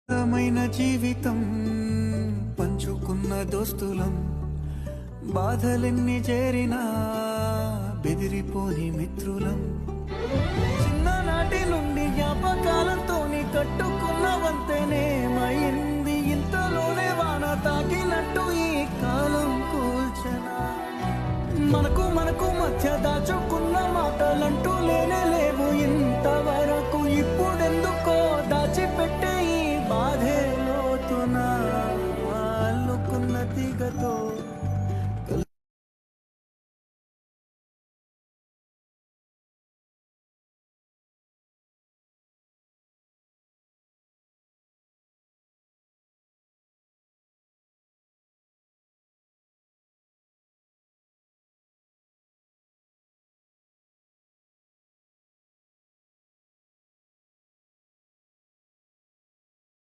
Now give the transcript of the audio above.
అందమైన జీవితం పంచుకున్న దోస్తులం, బాధలెన్ని చేరినా బెదిరిపోని మిత్రులం, చిన్ననాటి నుండి జ్ఞాపకాలతోని కట్టుకున్న వంతెనేమైంది, ఇంతలోనే వాన తాకినట్టు ఈ కాలం కూల్చనా. మనకు మధ్య దాచుకున్న మాటలంటూ లే